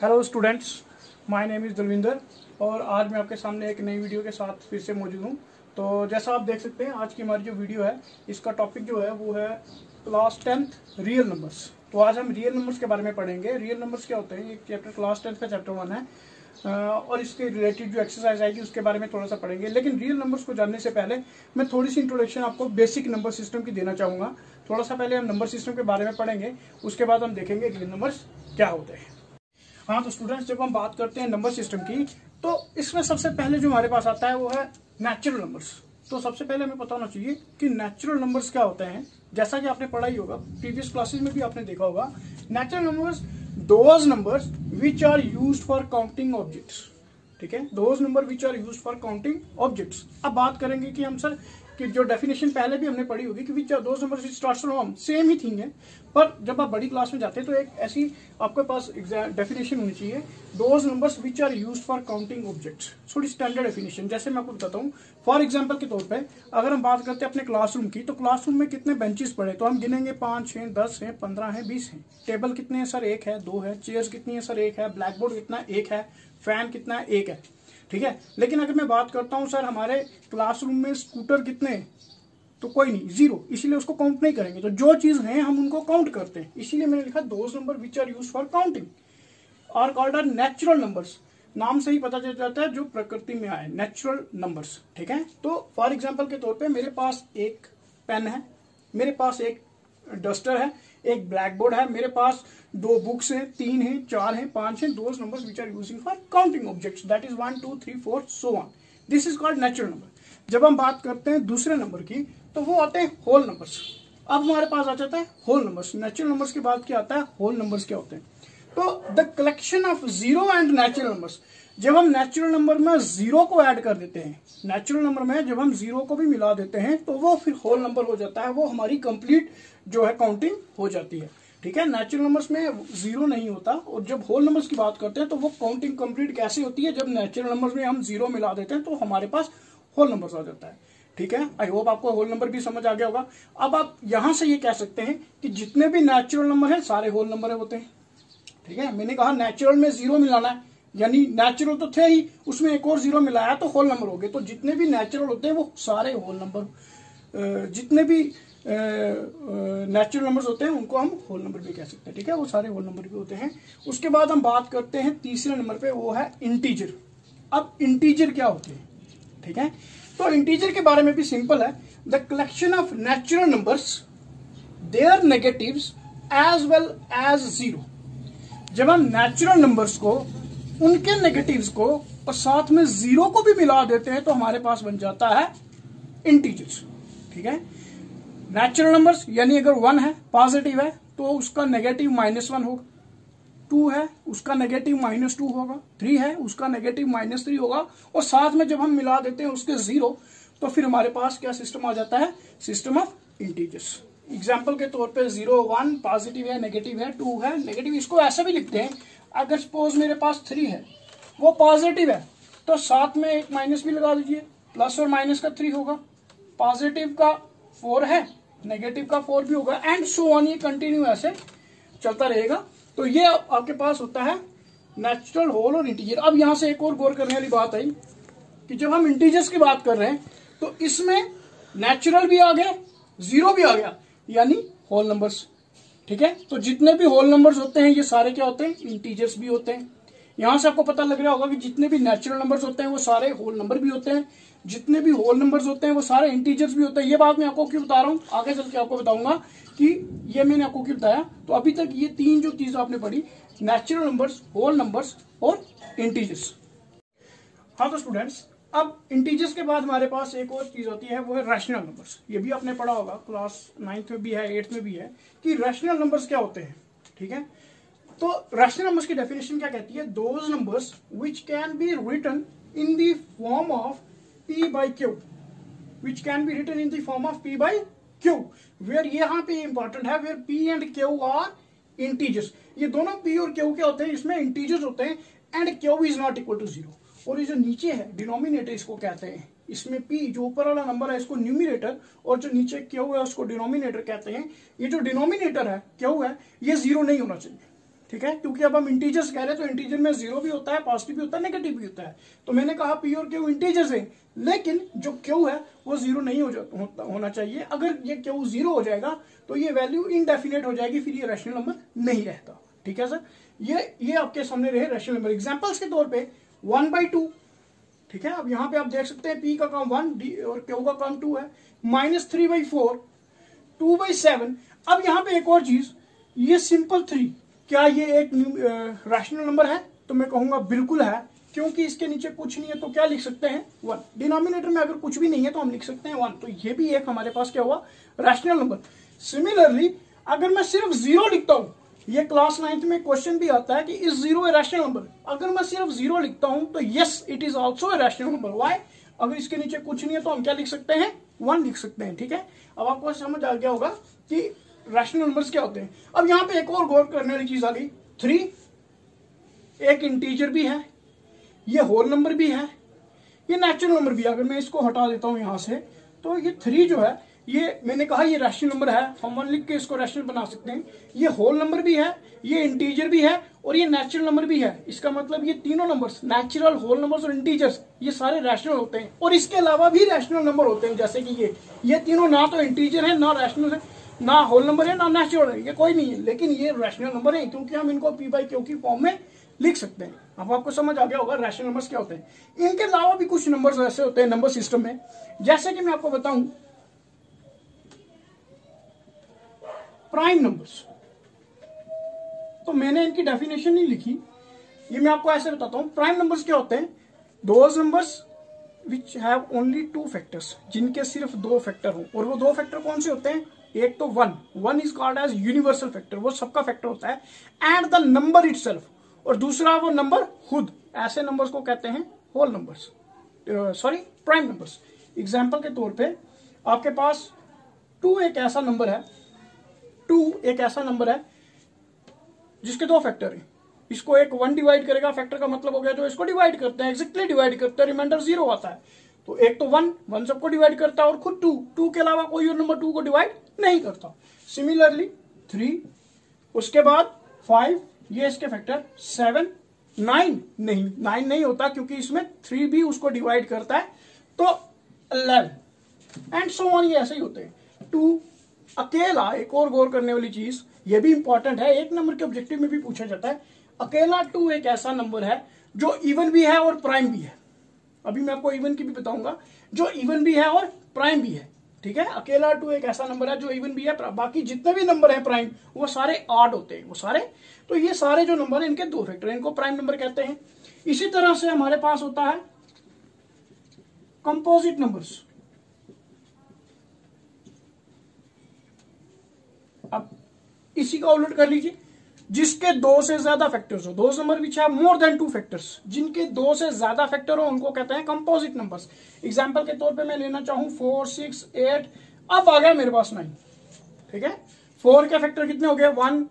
Hello students, my name is Dalvinder और आज मैं आपके सामने एक नई वीडियो के साथ फिर से मौजूद हूँ। तो जैसा आप देख सकते हैं, आज की हमारी जो वीडियो है इसका टॉपिक जो है वो है क्लास 10th रियल नंबर्स। तो आज हम रियल नंबर्स के बारे में पढ़ेंगे। रियल नंबर्स क्या होते हैं, ये चैप्टर क्लास 10th का चैप्टर 1 है और इसके रिलेटेड जो एक्सरसाइज आएगी उसके बारे में थोड़ा सा पढ़ेंगे। लेकिन रियल नंबर्स को जानने से पहले मैं थोड़ी सी इंट्रोडक्शन आपको बेसिक नंबर सिस्टम की देना चाहूँगा। थोड़ा सा पहले हम नंबर सिस्टम के बारे में पढ़ेंगे, उसके बाद हम देखेंगे रियल नंबर्स क्या होते हैं। हाँ, तो स्टूडेंट्स, जब हम बात करते हैं नंबर सिस्टम की तो इसमें सबसे पहले जो हमारे पास आता है वो है नेचुरल नंबर्स। तो सबसे पहले हमें पता होना चाहिए कि नेचुरल नंबर्स क्या होते हैं। जैसा कि आपने पढ़ा ही होगा, प्रीवियस क्लासेस में भी आपने देखा होगा, natural numbers those numbers which are used for counting objects. ठीक है, those number which are used for counting objects. अब बात करेंगे कि हम सर कि जो डेफिनेशन पहले भी हमने पढ़ी होगी कि which are those numbers which starts from, same ही थिंग है। पर जब आप बड़ी क्लास में जाते हैं तो एक ऐसी आपके पास डेफिनेशन होनी चाहिए, those numbers which are used for counting objects. थोड़ी स्टैंडर्ड डेफिनेशन। जैसे मैं आपको बताता हूँ, फॉर एग्जांपल के तौर पे अगर हम बात करते हैं अपने क्लासरूम की, तो क्लासरूम में कितने बेंचेस पड़े तो हम गिनेंगे 5 हैं, 10 हैं, 15 हैं, 20 हैं। टेबल कितने हैं सर? 1 है, 2 है। चेयर्स कितनी है सर? 1 है। ब्लैक बोर्ड कितना? 1 है। फैन कितना है? 1 है। ठीक है, लेकिन अगर मैं बात करता हूँ सर हमारे क्लासरूम में स्कूटर कितने हैं, तो कोई नहीं, 0, इसीलिए उसको काउंट नहीं करेंगे। तो जो चीज है हम उनको काउंट करते हैं, इसीलिए मैंने लिखा those number which are used for counting और कॉल्ड आर नेचुरल नंबर्स। नाम से ही पता चल जाता है जो प्रकृति में आए, नेचुरल नंबर्स। ठीक है, तो फॉर एग्जांपल के तौर पे मेरे पास एक पेन है, मेरे पास एक डस्टर है, एक ब्लैक बोर्ड है, मेरे पास 2 बुक्स हैं, 3 हैं, 4 हैं, 5 हैं। Those numbers which are using for counting objects, that is 1 2 3 4 so on. This is called natural number. जब हम बात करते हैं दूसरे नंबर की तो वो आते हैं होल नंबर्स। अब हमारे पास आ जाता है होल नंबर्स। नेचुरल नंबर्स के बाद क्या आता है? होल नंबर्स क्या होते हैं? तो the collection of zero and natural numbers. जब हम नेचुरल नंबर में जीरो को ऐड कर देते हैं, नेचुरल नंबर में जब हम जीरो को भी मिला देते हैं तो वो फिर होल नंबर हो जाता है। वो हमारी कंप्लीट जो है काउंटिंग हो जाती है। ठीक है, नेचुरल नंबर्स में जीरो नहीं होता। और जब होल नंबर्स की बात करते हैं तो वो काउंटिंग कंप्लीट कैसे होती है? जब नेचुरल नंबर्स में हम जीरो मिला देते हैं तो हमारे पास होल नंबर्स आ जाता है। ठीक है, आई होप आपको होल नंबर भी समझ आ गया होगा। अब आप यहां से ये कह सकते हैं कि जितने भी नेचुरल नंबर हैं सारे होल नंबर होते हैं। ठीक है, मैंने कहा नेचुरल में 0 मिलाना है, यानी नेचुरल तो थे ही, उसमें एक और 0 मिलाया तो होल नंबर हो गए। तो जितने भी नेचुरल होते हैं वो सारे होल नंबर, जितने भी नेचुरल नंबर्स होते हैं उनको हम होल नंबर भी कह सकते हैं। ठीक है, वो सारे होल नंबर भी होते हैं। उसके बाद हम बात करते हैं तीसरे नंबर पे, वो है इंटीजर। अब इंटीजर क्या होते हैं? ठीक है, तो इंटीजर के बारे में भी सिंपल है, the collection of natural numbers their negatives as well as 0। जब हम नेचुरल नंबर्स को, उनके नेगेटिव्स को और साथ में 0 को भी मिला देते हैं तो हमारे पास बन जाता है इंटीजर्स। ठीक है, नेचुरल नंबर्स यानी अगर 1 है पॉजिटिव है तो उसका नेगेटिव -1 होगा, 2 है उसका नेगेटिव -2 होगा, 3 है उसका नेगेटिव -3 होगा। और साथ में जब हम मिला देते हैं उसके 0 तो फिर हमारे पास क्या सिस्टम आ जाता है? System of integers. एग्जाम्पल के तौर पे 0 1 पॉजिटिव है, नेगेटिव है, 2 है नेगेटिव। इसको ऐसे भी लिखते हैं, अगर सपोज मेरे पास 3 है वो पॉजिटिव है तो साथ में एक माइनस भी लगा दीजिए, प्लस और माइनस का 3 होगा। पॉजिटिव का 4 है, नेगेटिव का 4 भी होगा, एंड सो ऑन। ये कंटिन्यू ऐसे चलता रहेगा। तो ये आपके पास होता है नेचुरल, होल और इंटीजर। अब यहां से एक और गौर करने वाली बात आई कि जब हम इंटीजर्स की बात कर रहे हैं तो इसमें नेचुरल भी आ गया, 0 भी आ गया, यानी होल नंबर्स। ठीक है, तो जितने भी होल नंबर्स होते हैं ये सारे क्या होते हैं? इंटीजर्स भी होते हैं। यहां से आपको पता लग रहा होगा कि जितने भी नेचुरल नंबर्स होते हैं वो सारे होल नंबर भी होते हैं, जितने भी होल नंबर्स होते हैं वो सारे इंटीजर्स भी होते हैं। ये बात मैं आपको क्यों बता रहा हूं, आगे चल के आपको बताऊंगा कि ये मैंने आपको क्यों बताया। तो अभी तक ये 3 जो चीज आपने पढ़ी, नेचुरल नंबर्स, होल नंबर्स और इंटीजर्स। हाँ, तो स्टूडेंट्स, अब इंटीजर्स के बाद हमारे पास एक और चीज होती है, वो है रैशनल नंबर्स। ये भी आपने पढ़ा होगा, क्लास 9th में भी है, 8th में भी है कि रैशनल नंबर्स क्या होते हैं। ठीक है, तो रैशनल नंबर्स की डेफिनेशन क्या कहती है? Those numbers which can be written in the form of p/q, which can be written in the form of p/q, where यहाँ पे इंपॉर्टेंट है, where p and q are integers। ये दोनों p और q क्या होते हैं? इसमें इंटीजर्स होते हैं, and q is not equal to 0। और ये जो नीचे है डिनोमिनेटर इसको कहते हैं। इसमें p जो ऊपर वाला नंबर है इसको न्यूमिनेटर, और जो नीचे q है उसको डिनोमिनेटर कहते हैं। ये जो डिनोमिनेटर है q है ये 0 नहीं होना चाहिए। ठीक है, क्योंकि अब हम इंटीजर्स कह रहे हैं तो इंटीजर में जीरो भी होता है, पॉजिटिव भी होता है, नेगेटिव भी होता है। तो मैंने कहा पी और क्यू इंटीजर्स है, लेकिन जो क्यू है वो जीरो नहीं होना चाहिए। अगर ये क्यू जीरो हो जाएगा तो ये वैल्यू इनडेफिनेट हो जाएगी, फिर ये रैशनल नंबर नहीं रहता। ठीक है सर, ये आपके सामने रहे रैशनल नंबर। एग्जांपल्स के तौर पे 1/2, ठीक है, अब यहाँ पे आप देख सकते हैं पी का काम 1 डी और क्यू का काम 2 है, -3/4, 2/7। अब यहाँ पे एक और चीज, ये सिंपल 3 क्या ये एक रैशनल नंबर है? तो मैं कहूंगा बिल्कुल है, क्योंकि इसके नीचे कुछ नहीं है तो क्या लिख सकते हैं 1। डिनोमिनेटर में अगर कुछ भी नहीं है तो हम लिख सकते हैं 1, तो ये भी एक हमारे पास क्या हुआ रैशनल नंबर। सिमिलरली अगर मैं सिर्फ 0 लिखता हूं, ये क्लास 9th में क्वेश्चन भी आता है कि इज 0 ए रैशनल नंबर, अगर मैं सिर्फ 0 लिखता हूं तो yes it is also a rational number. Why? अगर इसके नीचे कुछ नहीं है तो हम क्या लिख सकते हैं 1 लिख सकते हैं। ठीक है, अब आपको समझ आ गया होगा कि रैशनल नंबर्स क्या होते हैं। अब यहां पे एक और गौर करने वाली चीज आ गई, 3 एक इंटीजर भी है, ये होल नंबर भी है, ये नेचुरल नंबर भी है। अगर मैं इसको हटा देता हूं यहां से तो ये 3 जो है, ये मैंने कहा ये रैशनल नंबर है, हम 1 लिख के इसको रैशनल बना सकते हैं। ये होल नंबर भी है, ये इंटीजर भी है और ये नेचुरल नंबर भी है। इसका मतलब ये तीनों नंबर्स, नेचुरल, होल नंबर्स और इंटीजर्स, ये सारे रैशनल होते हैं। और इसके अलावा भी रैशनल नंबर होते हैं, जैसे कि ये तीनों ना तो इंटीजर है, ना रैशनल है, ना होल नंबर है, ना नेचुरल है, ये कोई नहीं है, लेकिन ये रैशनल नंबर है क्योंकि हम इनको p/q की फॉर्म में लिख सकते हैं। अब आपको समझ आ गया होगा रैशनल नंबर्स क्या होते हैं। इनके अलावा भी कुछ नंबर्स ऐसे होते हैं नंबर सिस्टम में, जैसे कि मैं आपको बताऊं प्राइम नंबर्स। तो मैंने इनकी डेफिनेशन नहीं लिखी, ये मैं आपको ऐसे बताता हूं। प्राइम नंबर्स क्या होते हैं? Those numbers which have only 2 factors, जिनके सिर्फ 2 फैक्टर हो। और वो 2 फैक्टर कौन से होते हैं? एक तो 1 is called as universal factor, वो सबका फैक्टर होता है, एंड द नंबर इटसेल्फ। और दूसरा वो नंबर खुद, ऐसे नंबर्स को कहते हैं whole numbers, sorry prime numbers. Example के तौर पे आपके पास 2 एक ऐसा नंबर है, 2 एक ऐसा नंबर है जिसके 2 फैक्टर हैं। इसको एक 1 डिवाइड करेगा, फैक्टर का मतलब हो गया जो इसको डिवाइड करते हैं, एग्जैक्टली डिवाइड करते हैं, रिमाइंडर 0 आता है। तो एक तो 1 सबको डिवाइड करता है और खुद 2 के अलावा कोई और नंबर 2 को डिवाइड नहीं करता। सिमिलरली 3, उसके बाद 5, ये इसके फैक्टर, 7, 9 नहीं होता क्योंकि इसमें 3 भी उसको डिवाइड करता है, तो 11 एंड सो ऑन, ये ऐसे ही होते हैं। 2 अकेला, एक और गौर करने वाली चीज, ये भी इंपॉर्टेंट है, एक नंबर के ऑब्जेक्टिव में भी पूछा जाता है। अकेला 2 एक ऐसा नंबर है जो इवन भी है और प्राइम भी है। अभी मैं आपको इवन की भी बताऊंगा, जो इवन भी है और प्राइम भी है। ठीक है, अकेला 2 एक ऐसा नंबर है जो इवन भी है, बाकी जितने भी नंबर है प्राइम वो सारे ऑड होते हैं, वो सारे। तो ये सारे जो नंबर है इनके 2 फैक्टर, इनको प्राइम नंबर कहते हैं। इसी तरह से हमारे पास होता है कंपोजिट नंबर्स। अब इसी का उलट कर लीजिए, जिसके 2 से ज्यादा फैक्टर्स हो, 2 number which have more than 2 factors, जिनके 2 से ज्यादा फैक्टर हो उनको कहते हैं कंपोजिट नंबर्स। एग्जांपल के तौर पे मैं लेना चाहूं 4, 6, 8, अब आ गया मेरे पास 9। ठीक है, 4 के फैक्टर कितने हो गए? 1,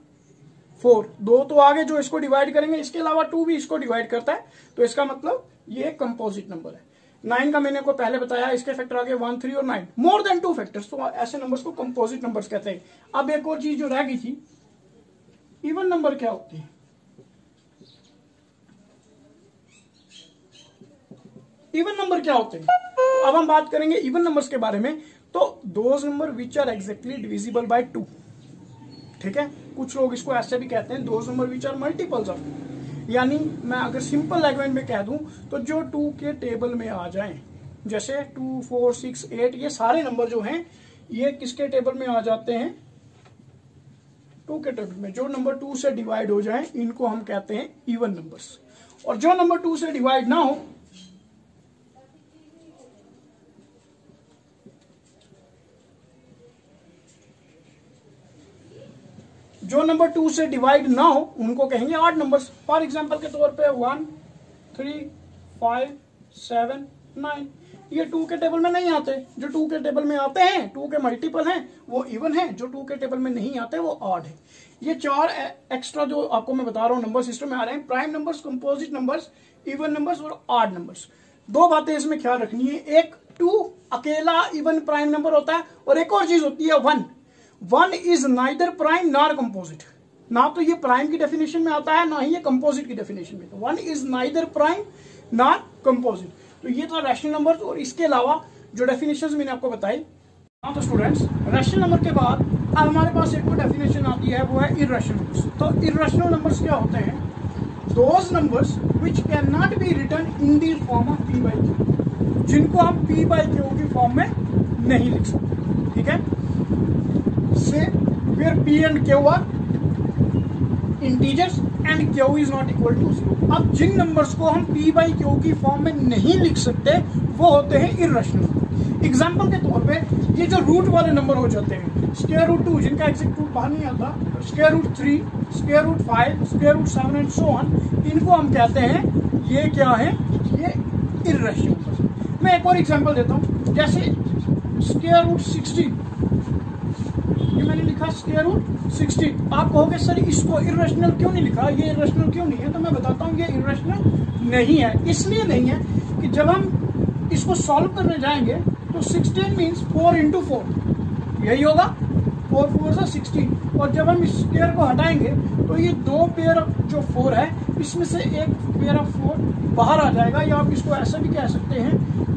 4, 2 तो आगे जो इसको डिवाइड करेंगे, इसके अलावा 2 भी इसको डिवाइड करता है, तो इसका मतलब ये कंपोजिट नंबर है। 9 का मैंने को पहले बताया, इसके फैक्टर आ गए 1, 3 और 9, मोर देन 2 फैक्टर्स, तो ऐसे नंबर्स को कंपोजिट नंबर्स कहते हैं। अब एक और चीज जो रह गई थी, इवन नंबर क्या होती है? इवन नंबर क्या होते हैं? तो अब हम बात करेंगे इवन नंबर्स के बारे में। तो those number which are exactly divisible by 2। ठीक है, कुछ लोग इसको ऐसे भी कहते हैं, those number which are multiples of 2। यानी मैं अगर सिंपल लैंग्वेज में कह दूं तो जो 2 के टेबल में आ जाएं, जैसे 2, 4, 6, 8, ये सारे नंबर जो हैं ये किसके टेबल में आ जाते हैं? 2 के टेबल में। जो नंबर 2 से डिवाइड हो जाए इनको हम कहते हैं इवन नंबर्स, और जो नंबर 2 से डिवाइड ना हो, जो नंबर 2 से डिवाइड ना हो उनको कहेंगे ऑड नंबर्स। फॉर एग्जांपल के तौर पे 1, 3, 5, 7, 9, ये 2 के टेबल में नहीं आते। जो 2 के टेबल में आते हैं, 2 के मल्टीपल हैं, वो इवन है, जो 2 के टेबल में नहीं आते वो ऑड है। ये 4 एक्स्ट्रा जो आपको मैं बता रहा हूं नंबर सिस्टम में आ रहे हैं, prime numbers, composite numbers, even numbers और ऑड नंबर्स। 2 बातें इसमें ख्याल रखनी है, एक 2 अकेला इवन प्राइम नंबर होता है, और एक और चीज होती है 1 is neither prime nor composite. ना तो ये प्राइम की डेफिनेशन में आता है, ना ही ये कंपोजिट की डेफिनेशन में। तो one is neither prime not composite. तो ये था रैशनल नंबर। और इसके अलावा जो डेफिनेशंस मैंने आपको बताई। हाँ तो स्टूडेंट्स, रैशनल नंबर के बाद अब हमारे पास एक और डेफिनेशन आती है, वो है इर्रेशनल नंबर्स। तो इर्रेशनल नंबर्स क्या होते हैं? Those numbers which can not be written in the form of p by q, जिनको हम पी बाई क्यू की फॉर्म में नहीं लिख सकते। ठीक है, say where p and q are integers and q is not equal to 0। अब जिन नंबर्स को हम पी बाई क्यू की फॉर्म में नहीं लिख सकते वो होते हैं इर्रेशनल नंबर। एग्जाम्पल के तौर पे ये जो रूट वाले नंबर हो जाते हैं, स्क्वायर रूट 2 जिनका एग्जैक्ट रूट बाहर नहीं आता, square root 3, square root 5, square root 7 and so on, इनको हम कहते हैं ये क्या है? ये इर्रेशनल नंबर। मैं एक और एग्जांपल देता हूँ, जैसे स्क्वायर रूट 16, ये मैंने लिखा स्क्वायर रूट 16। आप कहोगे सर इसको इर्रेशनल क्यों नहीं लिखा, ये इर्रेशनल क्यों नहीं है? तो मैं बताता हूँ ये इर्रेशनल नहीं है। इसलिए नहीं है कि जब हम इसको सॉल्व करने जाएंगे तो 16 मीन्स 4 into 4, यही होगा, 4 4 से 16। और जब हम इस स्क्वायर को हटाएंगे तो ये दो पेयर जो 4 है इसमें से एक पेयर ऑफ 4 बाहर आ जाएगा, या आप इसको ऐसा भी कह सकते हैं,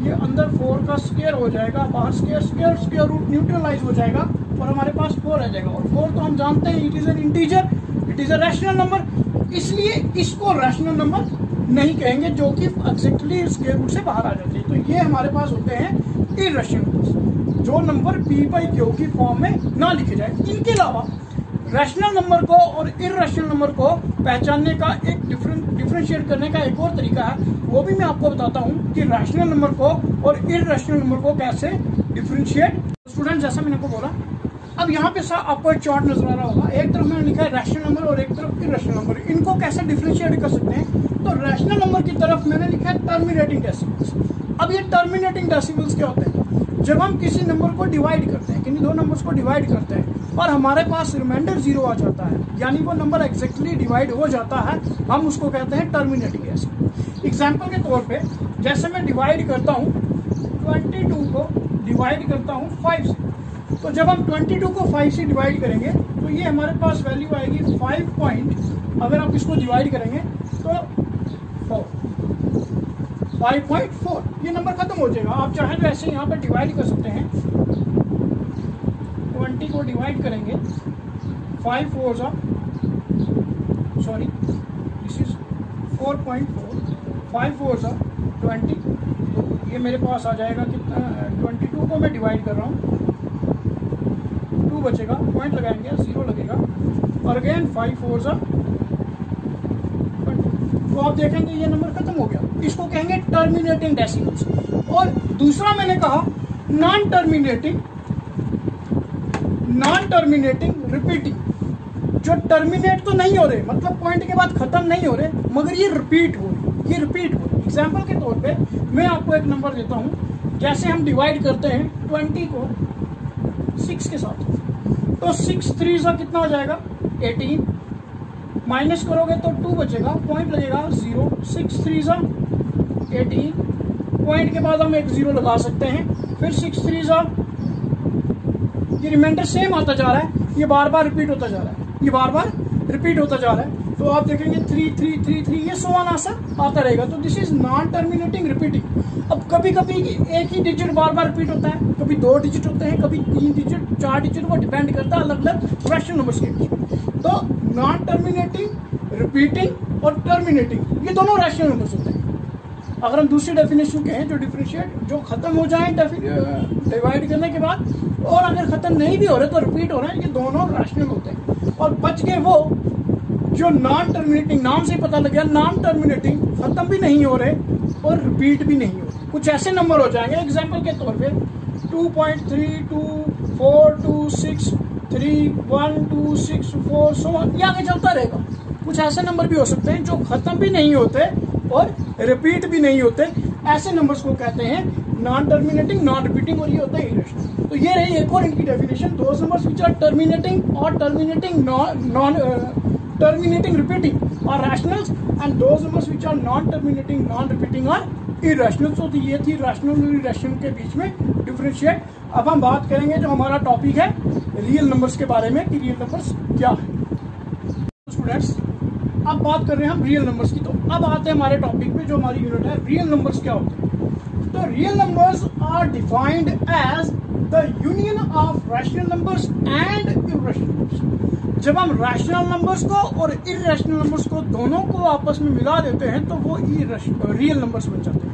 ये अंदर 4 का स्क्वायर हो जाएगा, बाहर square square square root neutralise हो जाएगा और हमारे पास 4 आ जाएगा। और 4 तो हम जानते हैं it is an integer, it is a rational number, इसलिए इसको रैशनल नंबर नहीं कहेंगे जो कि एग्जैक्टली स्क्वायर रूट से बाहर आ जाते हैं। तो ये हमारे पास होते हैं इर्रेशनल नंबर्स, जो नंबर पी बाई क्यू की फॉर्म में ना लिखे जाए। इनके अलावा रैशनल नंबर को और इर्रेशनल नंबर को पहचानने का एक डिफरेंशिएट करने का एक और तरीका है, वो भी मैं आपको बताता हूँ कि रैशनल नंबर को और इर्रेशनल नंबर को कैसे डिफरेंशिएट। स्टूडेंट, जैसा मैंने आपको बोला, अब यहाँ पे आपको एक चार्ट नजर आ रहा होगा, एक तरफ मैंने लिखा है रैशनल नंबर और एक तरफ इर्रेशनल नंबर। इनको कैसे डिफरेंशिएट कर सकते हैं? तो रैशनल नंबर की तरफ मैंने लिखा है टर्मिनेटिंग डेसिमल्स। अब ये टर्मिनेटिंग डेसिमल्स क्या होते हैं? जब हम किसी नंबर को डिवाइड करते हैं, किन्हीं दो नंबर्स को डिवाइड करते हैं और हमारे पास रिमाइंडर 0 आ जाता है, यानी वो नंबर एग्जैक्टली डिवाइड हो जाता है, हम उसको कहते हैं टर्मिनेटिंग डेसिमल। एग्जाम्पल के तौर पे जैसे मैं डिवाइड करता हूँ 22 को डिवाइड करता हूँ 5 से, तो जब हम 22 को 5 से डिवाइड करेंगे तो ये हमारे पास वैल्यू आएगी 5 पॉइंट, अगर आप इसको डिवाइड करेंगे तो 5.4, ये नंबर खत्म हो जाएगा। आप चाहें तो ऐसे यहाँ पर डिवाइड कर सकते हैं, 20 को डिवाइड करेंगे 5 4 सॉरी दिस इज 4.4, 5 4 20, तो ये मेरे पास आ जाएगा कितना? 22 को मैं डिवाइड कर रहा हूँ, 2 बचेगा, पॉइंट लगाएंगे 0 लगेगा, और अगेन 5 4 तो आप देखेंगे ये नंबर खत्म हो गया। इसको कहेंगे टर्मिनेटिंग डेसिमल्स। और दूसरा मैंने कहा नॉन टर्मिनेटिंग रिपीटिंग, जो टर्मिनेट तो नहीं हो रहे, मतलब पॉइंट के बाद खत्म नहीं हो रहे, मगर ये रिपीट हो रही, ये रिपीट हो रही। एग्जाम्पल के तौर पे मैं आपको एक नंबर देता हूँ, जैसे हम डिवाइड करते हैं 20 को 6 के साथ, तो 6 3 कितना हो जाएगा? 18, माइनस करोगे तो 2 बचेगा, पॉइंट लगेगा 0, 6 3 18, पॉइंट के बाद हम एक 0 लगा सकते हैं, फिर 6 3 ये रिमाइंडर सेम आता जा रहा है, ये बार बार रिपीट होता जा रहा है, ये बार बार रिपीट होता जा रहा है। तो आप देखेंगे 3 3 3 3 ये 100 आता रहेगा। तो this is non terminating repeating. अब कभी कभी एक ही डिजिट बार बार रिपीट होता है, कभी 2 डिजिट होते हैं, कभी 3 डिजिट 4 डिजिट, वो डिपेंड करता है अलग अलग रैशनल नंबर्स के बीच। तो नॉन टर्मिनेटिंग, रिपीटिंग और टर्मिनेटिंग, ये दोनों रैशनल नंबर्स होते हैं। अगर हम दूसरी डेफिनेशन कहें, जो डिफरेंशिएट, जो खत्म हो जाए डिवाइड करने के बाद, और अगर खत्म नहीं भी हो रहे तो रिपीट हो रहे हैं, ये दोनों रैशनल होते हैं। और बच गए वो जो नॉन टर्मिनेटिंग, नाम से पता लग गया नॉन टर्मिनेटिंग, खत्म भी नहीं हो रहे और रिपीट भी नहीं हो रहे। कुछ ऐसे नंबर हो जाएंगे, एग्जाम्पल के तौर पे 2.3, 2, 4, 2, 6, 3, 1, 2, 6, 4, सो ये आगे चलता रहेगा। कुछ ऐसे नंबर भी हो सकते हैं जो खत्म भी नहीं होते और रिपीट भी नहीं होते। ऐसे नंबर्स को कहते हैं नॉन टर्मिनेटिंग, नॉन रिपीटिंग, और ये होता है इरेशनल। तो ये रही एक और इनकी definition, those numbers which are terminating और टर्मिनेटिंग नॉन टर्मिनेटिंग रिपीटिंग और rationals, and those numbers which are non terminating, non repeating और इरेशनल। तो ये थी रैशनल और इरेशनल के बीच में डिफरेंशिएट। अब हम बात करेंगे जो हमारा टॉपिक है रियल नंबर्स के बारे में, कि रियल नंबर्स क्या है। स्टूडेंट्स, अब बात कर रहे हैं हम रियल नंबर्स की। तो अब आते हैं हमारे टॉपिक पे, जो हमारी यूनिट है रियल नंबर्स क्या होते हैं। तो real numbers are defined as the union of rational numbers and irrational numbers. जब हम रैशनल नंबर्स को और इर्रेशनल नंबर्स को दोनों को आपस में मिला देते हैं तो वो रियल नंबर्स बन जाते हैं।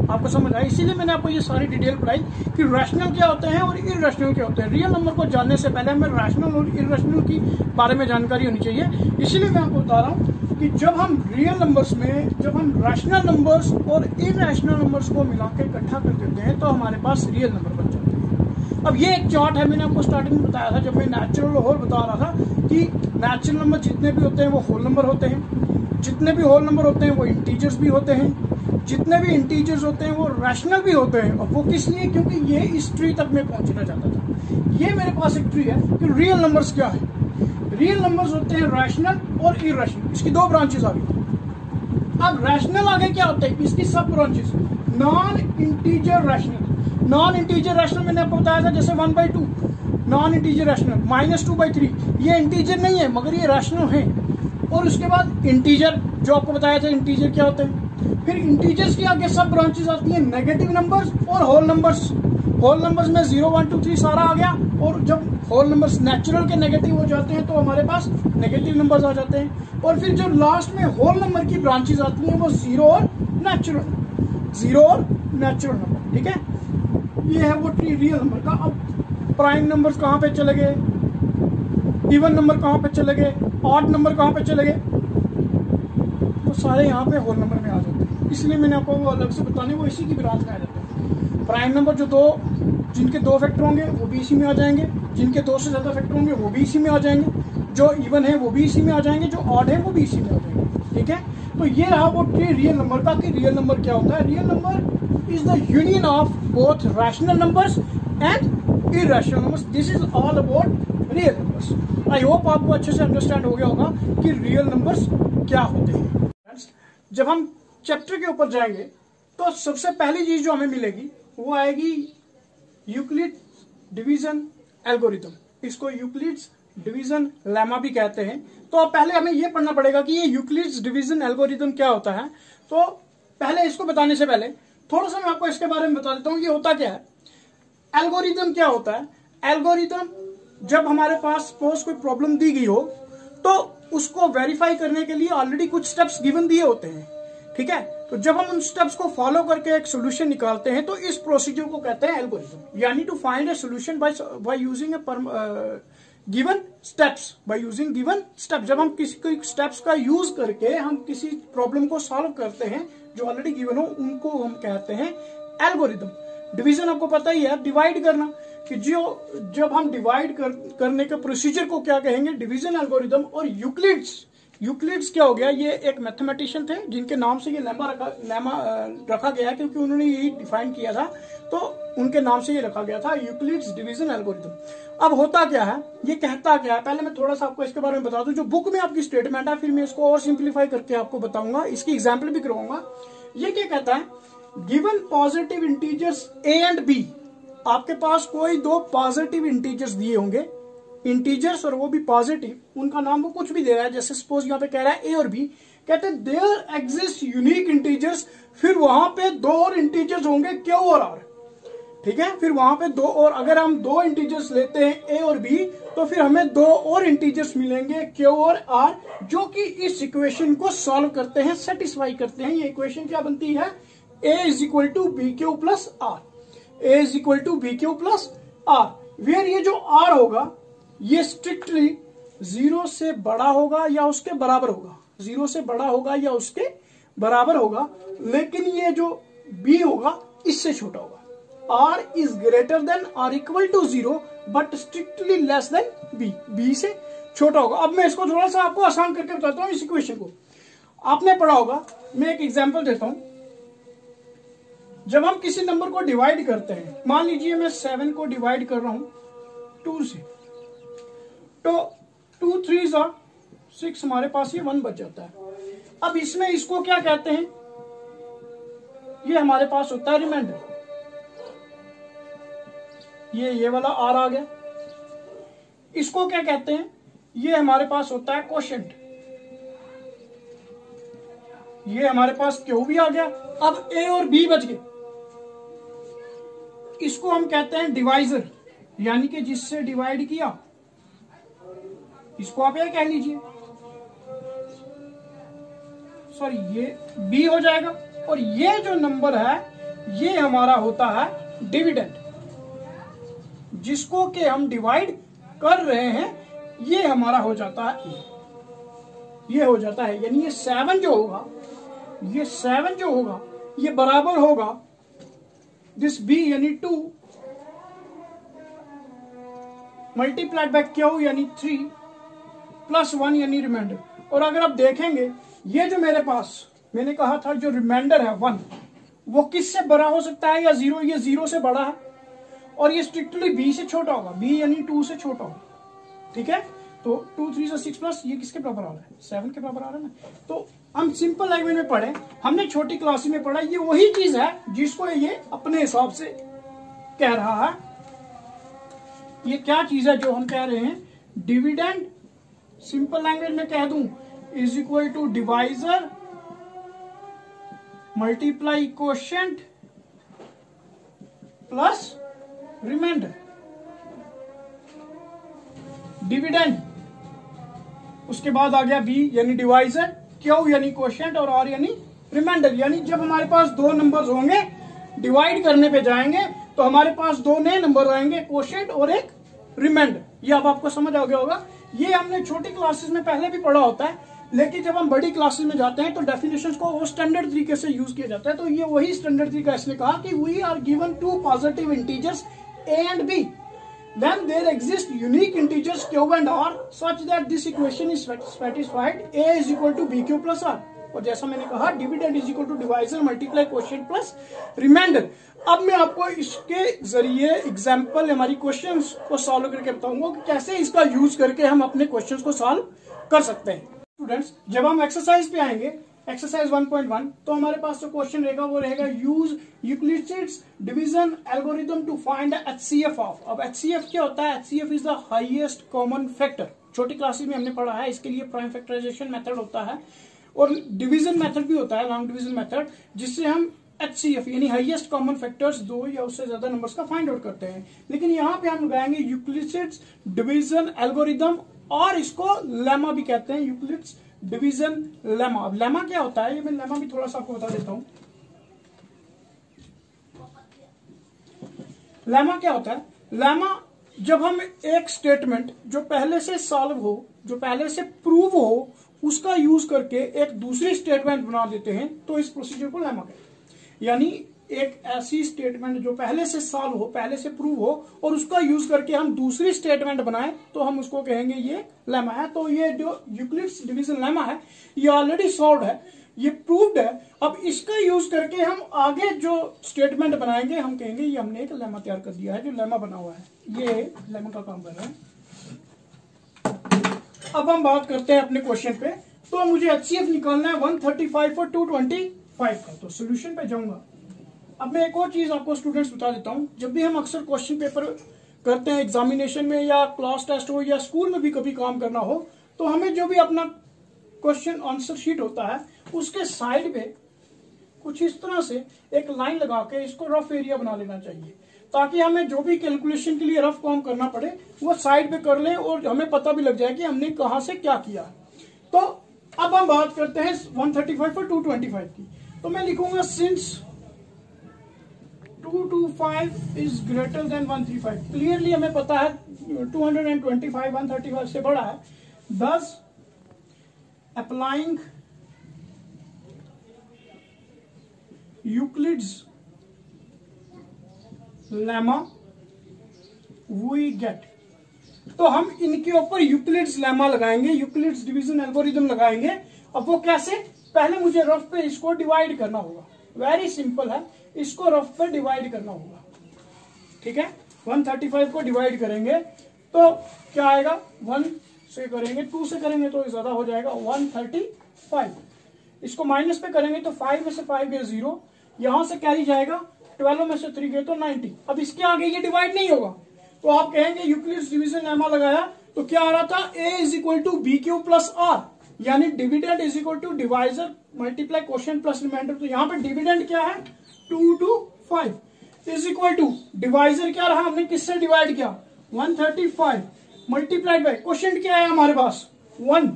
आपको समझ आया? इसीलिए मैंने आपको ये सारी डिटेल पढ़ाई कि रैशनल क्या होते हैं और इर्रेशनल क्या होते हैं। रियल नंबर को जानने से पहले हमें रैशनल और इर्रेशनल की बारे में जानकारी होनी चाहिए। इसीलिए मैं आपको बता रहा हूँ कि जब हम रियल नंबर्स में जब हम रैशनल नंबर्स और इर्रेशनल नंबर्स को मिला के इकट्ठा कर देते हैं तो हमारे पास रियल नंबर बन जाते हैं। अब ये एक चार्ट है, मैंने आपको स्टार्टिंग में बताया था जब मैं नेचुरल और बता रहा था कि नेचुरल नंबर जितने भी होते हैं वो होल नंबर होते हैं, जितने भी होल नंबर होते हैं वो इंटीजर्स भी होते हैं, जितने भी इंटीजर्स होते हैं वो रैशनल भी होते हैं। और वो किस लिए? क्योंकि ये इस ट्री तक मैं पहुंचना चाहता था। ये मेरे पास एक ट्री है कि रियल नंबर्स क्या है। रियल नंबर्स होते हैं रैशनल और इर्रेशनल, इसकी दो ब्रांचेस आ गई। अब रैशनल आगे क्या होते हैं, इसकी सब branches. Non integer rational, non integer rational मैंने आपको बताया था, जैसे 1/2 नॉन इंटीजर रैशनल, -2/3 ये इंटीजर नहीं है मगर ये रैशनल है। और उसके बाद इंटीजर, जो आपको बताया था इंटीजर क्या होते हैं। फिर इंटीजर्स की आगे सब ब्रांचेस आती हैं, नेगेटिव नंबर्स और होल नंबर्स। होल नंबर्स में 0, 1, 2, 3 सारा आ गया। और जब होल नंबर्स नेचुरल के नेगेटिव हो जाते हैं तो हमारे पास नेगेटिव नंबर्स आ जाते हैं। और फिर जो लास्ट में होल नंबर की ब्रांचेस आती हैं वो 0 और नेचुरल नंबर। ठीक है, ये है वो ट्री रियल नंबर का। अब प्राइम नंबर्स कहाँ पे चले गए, इवन नंबर कहाँ पे चले गए, ऑड नंबर कहाँ पे चले गए, वो सारे यहाँ पे होल नंबर में आ जाते हैं। इसलिए मैंने आपको वो अलग से बताने, वो इसी की ब्रांच में आ जाते हैं। प्राइम नंबर जिनके दो फैक्टर होंगे वो भी इसी में आ जाएंगे, जिनके दो से ज्यादा फैक्टर होंगे वो भी इसी में आ जाएंगे, जो इवन है वो भी इसी में आ जाएंगे, जो ऑड है वो भी इसी में आ जाएंगे। ठीक है, तो ये रहा वो ट्री रियल नंबर का कि रियल नंबर क्या होता है। Real number is the union of both rational numbers and irrational numbers. This is all about real numbers. I hope आपको अच्छे से अंडरस्टैंड हो गया होगा कि रियल नंबर्स क्या होते हैं। जब हम चैप्टर के ऊपर जाएंगे तो सबसे पहली चीज जो हमें मिलेगी वो आएगी यूक्लिड डिवीजन एल्गोरिथम। इसको यूक्लिड्स डिवीजन लेमा भी कहते हैं। तो अब पहले हमें ये पढ़ना पड़ेगा कि ये यूक्लिड्स डिवीजन एल्गोरिथम क्या होता है। तो पहले इसको बताने से पहले थोड़ा सा मैं आपको इसके बारे में बता देता हूँ, ये होता क्या है। एल्गोरिथम क्या होता है? एल्गोरिथम, जब हमारे पास सपोज कोई प्रॉब्लम दी गई हो तो उसको वेरीफाई करने के लिए ऑलरेडी कुछ स्टेप्स गिवन दिए होते हैं। ठीक है, तो जब हम उन स्टेप्स को फॉलो करके एक सोल्यूशन निकालते हैं तो इस प्रोसीजर को कहते हैं एल्गोरिथम। यानी to find a solution by using given steps, by using given steps. जब हम किसी स्टेप्स का यूज करके हम किसी प्रॉब्लम को सॉल्व करते हैं जो ऑलरेडी गिवन हो, उनको हम कहते हैं एल्गोरिथम। डिवीजन आपको पता ही है, डिवाइड करना, कि जब हम डिवाइड करने के प्रोसीजर को क्या कहेंगे, डिवीजन एल्गोरिथम। और यूक्लिड्स क्या हो गया, ये एक मैथमेटिशियन थे जिनके नाम से ये लेमा रखा गया है, क्योंकि उन्होंने यही डिफाइन किया था तो उनके नाम से ये रखा गया था, यूक्लिड्स डिवीजन एल्गोरिथम। अब होता क्या है, ये कहता क्या है, पहले मैं थोड़ा सा आपको इसके बारे में बता दूं। जो बुक में आपकी स्टेटमेंट है, फिर मैं इसको और सिंप्लीफाई करके आपको बताऊंगा, इसकी एग्जाम्पल भी करवाऊंगा। ये क्या कहता है, given positive integers a and b. आपके पास कोई दो पॉजिटिव इंटीजर्स दिए होंगे, इंटीजर्स और वो भी पॉजिटिव, उनका नाम वो कुछ भी दे रहा है। जैसे सपोज यहाँ पे कह रहा है ए और बी, कहते हैं देयर एग्जिस्ट यूनिक इंटीजर्स। फिर वहां पे दो और इंटीजर्स होंगे क्यू और आर। ठीक है, फिर वहां पे दो और, अगर हम दो इंटीजर्स लेते हैं ए और बी तो फिर हमें दो और इंटीजर्स मिलेंगे क्यू और आर, जो कि इस इक्वेशन को सॉल्व करते हैं, सेटिस्फाई करते हैं। ये इक्वेशन क्या बनती है, A is equal to B Q plus R, A is equal to B Q plus R. Where ये जो आर होगा ये स्ट्रिक्टली 0 से बड़ा होगा या उसके बराबर होगा, 0 से बड़ा होगा या उसके बराबर होगा। लेकिन ये जो b होगा इससे छोटा होगा। r is greater than or equal to 0 but strictly less than b से छोटा होगा। अब मैं इसको थोड़ा सा आपको आसान करके बताता हूँ। इस इक्वेशन को आपने पढ़ा होगा, मैं एक एग्जांपल देता हूं। जब हम किसी नंबर को डिवाइड करते हैं, मान लीजिए मैं 7 को डिवाइड कर रहा हूं 2 से, तो 2 3 6 हमारे पास ये 1 बच जाता है। अब इसमें इसको क्या कहते हैं, ये हमारे पास होता है रिमाइंडर। ये वाला आर आ गया। इसको क्या कहते हैं, ये हमारे पास होता है कोशेंट। ये हमारे पास क्यू भी आ गया। अब ए और बी बच गए, इसको हम कहते हैं डिवाइजर, यानी कि जिससे डिवाइड किया, इसको आप ये कह लीजिए, सॉरी ये बी हो जाएगा। और ये जो नंबर है ये हमारा होता है डिविडेंड, जिसको कि हम डिवाइड कर रहे हैं, ये हमारा हो जाता है ए, ये हो जाता है। यानी ये 7 जो होगा, ये 7 जो होगा ये बराबर होगा दिस बी यानी 2 मल्टीप्लाइड बाय क्यू यानी 3 प्लस 1 यानी रिमाइंडर। और अगर आप देखेंगे ये जो मेरे पास मैंने कहा था जो रिमाइंडर है 1, वो किससे बड़ा हो सकता है या 0, ये 0 से बड़ा है, और ये स्ट्रिक्टली b से छोटा होगा, b यानी 2 से छोटा होगा। ठीक है, तो 2 3 से 6 प्लस ये किसके बराबर आ रहा है, 7 के बराबर आ रहा है ना। तो हम सिंपल लैंग्वेज में पढ़े, हमने छोटी क्लास में पढ़ा, ये वही चीज है जिसको ये अपने हिसाब से कह रहा है। ये क्या चीज है जो हम कह रहे हैं, डिविडेंड सिंपल लैंग्वेज में कह दूं is equal to divisor multiply quotient plus remainder. Dividend, उसके बाद आ गया बी यानी डिवाइजर, क्यू यानी कोशेंट और आर यानी रिमाइंडर। यानी जब हमारे पास दो नंबर्स होंगे, डिवाइड करने पे जाएंगे तो हमारे पास दो नए नंबर आएंगे, कोशेंट और एक रिमाइंडर। ये अब आपको समझ आ गया होगा। ये हमने छोटी क्लासेस में पहले भी पढ़ा होता है, लेकिन जब हम बड़ी क्लासेस में जाते हैं तो डेफिनेशंस को वो स्टैंडर्ड तरीके से यूज किया जाता है। तो ये वही स्टैंडर्ड तरीका इसने कहा कि we are given two positive integers a and b, then there exist unique integers q and r such that this equation is satisfied, a is equal to bq plus r। और जैसा मैंने कहा dividend is equal to divisor multiply quotient plus remainder. अब मैं आपको इसके जरिए example हमारी क्वेश्चंस को सॉल्व करके बताऊंगा कि कैसे इसका यूज करके हम अपने क्वेश्चंस को सॉल्व कर सकते हैं। स्टूडेंट्स, जब हम एक्सरसाइज पे आएंगे, एक्सरसाइज 1.1, तो हमारे पास जो क्वेश्चन रहेगा वो रहेगा use Euclid's division algorithm to find HCF of. अब HCF क्या होता है, HCF is the highest common factor. छोटी क्लासेस में हमने पढ़ा है, इसके लिए प्राइम फैक्टराइजेशन मेथड होता है और डिवीजन मेथड भी होता है, लॉन्ग डिवीजन मेथड, जिससे हम HCF यानी हाईएस्ट कॉमन फैक्टर्स, दो या उससे ज्यादा नंबर्स का फाइंड आउट करते हैं। लेकिन यहाँ पे हम लगाएंगे यूक्लिड्स डिवीजन एल्गोरिथम, और इसको लेमा भी कहते हैं, यूक्लिड्स डिवीजन लेमा। अब लेमा क्या होता है, ये मैं लेमा भी थोड़ा सा आपको बता देता हूं। लेमा क्या होता है, लेमा जब हम एक स्टेटमेंट जो पहले से सॉल्व हो, जो पहले से प्रूव हो, उसका यूज करके एक दूसरी स्टेटमेंट बना देते हैं, तो इस प्रोसीजर को लेमा कहते हैं। यानी एक ऐसी स्टेटमेंट जो पहले से सॉल्व हो, पहले से प्रूव हो, और उसका यूज करके हम दूसरी स्टेटमेंट बनाएं, तो हम उसको कहेंगे ये लेमा है। तो ये जो यूक्लिड्स डिवीजन लेमा है, ये ऑलरेडी सॉल्व्ड है, ये प्रूव्ड है। अब इसका यूज करके हम आगे जो स्टेटमेंट बनाएंगे, हम कहेंगे ये हमने एक लेमा तैयार कर दिया है, जो लेमा बना हुआ है, ये लेमा का काम कर रहा है। अब हम बात करते हैं अपने क्वेश्चन पे। तो मुझे HCF निकालना है 135 और 225 का। तो सोल्यूशन पे जाऊंगा। अब मैं एक और चीज आपको स्टूडेंट्स बता देता हूं, जब भी हम अक्सर क्वेश्चन पेपर करते हैं एग्जामिनेशन में, या क्लास टेस्ट हो, या स्कूल में भी कभी काम करना हो, तो हमें जो भी अपना क्वेश्चन आंसर शीट होता है, उसके साइड पे कुछ इस तरह से एक लाइन लगा के इसको रफ एरिया बना लेना चाहिए, ताकि हमें जो भी कैलकुलेशन के लिए रफ काम करना पड़े वो साइड पे कर लें और हमें पता भी लग जाए कि हमने कहां से क्या किया। तो अब हम बात करते हैं 135 और 225 की। तो मैं लिखूंगा since 225 is greater then 135। Clearly हमें पता है 225 135 से बड़ा है। thus applying Euclid's lemma we get। तो हम इनके ऊपर यूक्लिड्स लेमा लगाएंगे, यूक्लिड्स डिवीजन एल्गोरिथम लगाएंगे। अब वो कैसे, पहले मुझे रफ पे इसको डिवाइड करना होगा। वेरी सिंपल है, इसको रफ पे डिवाइड करना होगा। ठीक है, 135 को डिवाइड करेंगे तो क्या आएगा, 1 से करेंगे, 2 से करेंगे तो ज्यादा हो जाएगा 135। इसको माइनस पे करेंगे तो 5 में से 5 गए 0, यहां से कैरी जाएगा, 12 में से 3 गए तो 90। अब इसके आगे ये डिवाइड नहीं होगा, तो आप कहेंगे यूक्लिड्स डिवीजन लेमा लगाया तो क्या आ रहा था, a is equal to B Q plus R, यानी dividend is equal to divisor multiply quotient plus remainder, तो यहाँ पे डिविडेंड क्या है 2 to 5 is equal to divisor क्या रहा, हमने किससे डिवाइड किया 135 मल्टीप्लाइड बाय क्वोशिएंट क्या है हमारे पास 1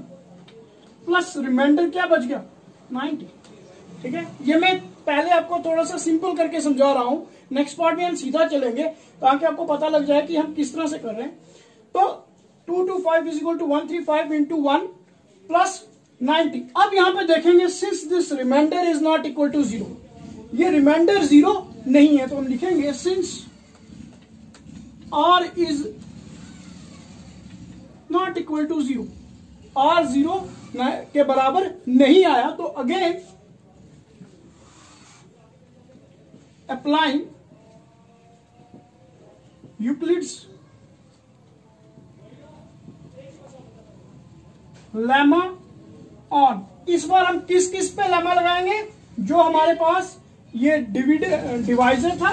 प्लस रिमाइंडर क्या बच गया 90। ठीक है, ये मैं पहले आपको थोड़ा सा सिंपल करके समझा रहा हूं, नेक्स्ट पार्ट में हम सीधा चलेंगे ताकि आपको पता लग जाए कि हम किस तरह से कर रहे हैं। तो 2 to 5 is equal to 135 into 1 plus 90। अब यहां पे देखेंगे since this remainder is not equal to 0, ये रिमाइंडर 0 नहीं है, तो हम लिखेंगे since r is not equal to 0, r 0 के बराबर नहीं आया, तो again applying Euclid's lemma on. इस बार हम किस किस पे लेमा लगाएंगे, जो हमारे पास ये डिवाइजर था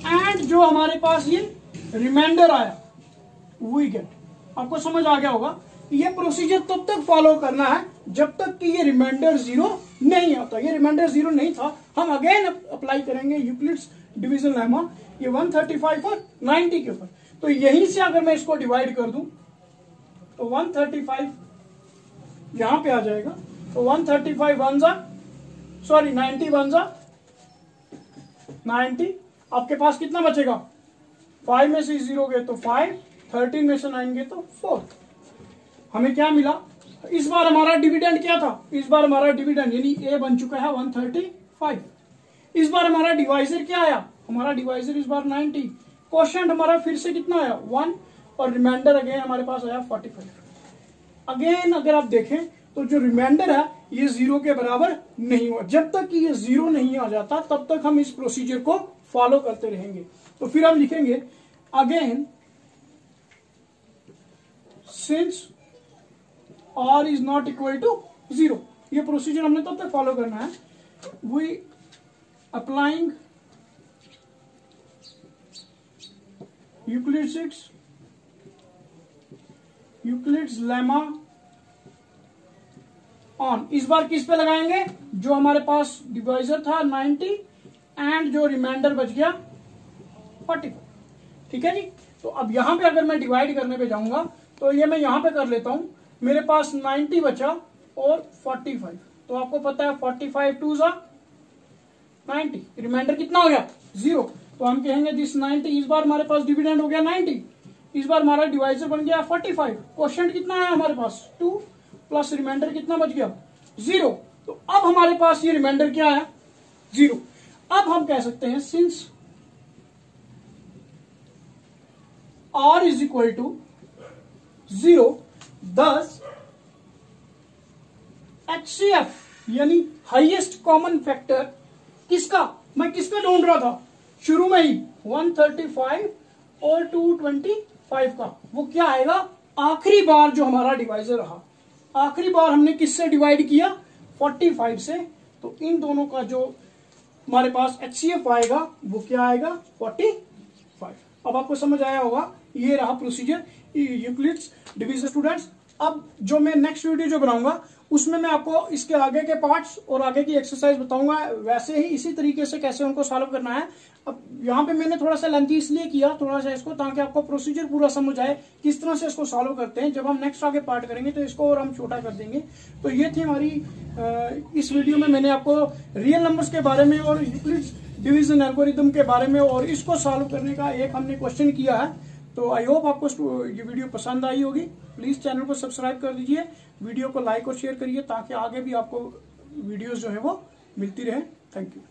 एंड जो हमारे पास ये रिमाइंडर आया, वी गेट। आपको समझ आ गया होगा, ये प्रोसीजर तब तक फॉलो करना है जब तक कि ये रिमाइंडर 0 नहीं आता। ये रिमाइंडर 0 नहीं था, हम अगेन अप्लाई करेंगे यूक्लिड्स डिवीजन लेमा, ये 135 और 90 के ऊपर। तो यहीं से अगर मैं इसको डिवाइड कर दूं तो 135 यहां पे आ जाएगा, तो 135 वन जा, सॉरी 90 वन जा 90। आपके पास कितना बचेगा, 5 में से 0 गए तो 5, 13 में से 9 गए तो 4। हमें क्या मिला, इस बार हमारा डिविडेंड क्या था, इस बार हमारा डिविडेंड यानी ए बन चुका है 135। इस बार हमारा डिवाइजर क्या आया, हमारा डिवाइजर इस बार 90, क्वोशिएंट हमारा फिर से कितना आया 1 और रिमाइंडर अगेन हमारे पास आया 45। अगेन अगर आप देखें तो जो रिमाइंडर है ये 0 के बराबर नहीं हुआ, जब तक कि ये 0 नहीं आ जाता तब तक हम इस प्रोसीजर को फॉलो करते रहेंगे। तो फिर हम लिखेंगे again since r is not equal to 0, ये प्रोसीजर हमने तब तक फॉलो करना है, we applying Euclid's lemma on. इस बार किस पे लगाएंगे, जो हमारे पास डिवाइजर था 90 एंड जो रिमाइंडर बच गया 45। ठीक है जी, तो अब यहां पे अगर मैं डिवाइड करने पे जाऊंगा तो ये मैं यहां पे कर लेता हूं, मेरे पास 90 बचा और 45, तो आपको पता है 45 2 जा 90, रिमाइंडर कितना हो गया 0, तो हम कहेंगे दिस 90। इस बार हमारे पास डिविडेंड हो गया 90, इस बार हमारा डिवाइजर बन गया 45, क्वोशिएंट कितना है हमारे पास 2 प्लस रिमाइंडर कितना बच गया 0, तो अब हमारे पास ये रिमाइंडर क्या है 0। अब हम कह सकते हैं since r is equal to 0, thus HCF यानी हाईएस्ट कॉमन फैक्टर किसका, मैं किसका ढूंढ रहा था शुरू में ही 135 और 225 का, वो क्या आएगा आखिरी बार जो हमारा डिवाइजर रहा, आखिरी बार हमने किससे डिवाइड किया 45 से, तो इन दोनों का जो हमारे पास HCF आएगा वो क्या आएगा 45। अब आपको समझ आया होगा, ये रहा प्रोसीजर यूक्लिड्स डिवीजन। स्टूडेंट्स, अब जो मैं नेक्स्ट वीडियो जो बनाऊंगा उसमें मैं आपको इसके आगे के पार्ट्स और आगे की एक्सरसाइज बताऊंगा, वैसे ही इसी तरीके से कैसे उनको सॉल्व करना है। अब यहाँ पे मैंने थोड़ा सा लेंथी इसलिए किया थोड़ा सा इसको, ताकि आपको प्रोसीजर पूरा समझ आए किस तरह से इसको सॉल्व करते हैं। जब हम नेक्स्ट आगे पार्ट करेंगे तो इसको और हम छोटा कर देंगे। तो ये थी हमारी इस वीडियो में मैंने आपको रियल नंबर्स के बारे में और यूक्लिड्स डिवीजन एल्गोरिथम के बारे में और इसको सॉल्व करने का एक हमने क्वेश्चन किया है। तो आई होप आपको ये वीडियो पसंद आई होगी। प्लीज चैनल को सब्सक्राइब कर दीजिए, वीडियो को लाइक और शेयर करिए ताकि आगे भी आपको वीडियोस जो है वो मिलती रहे। Thank you.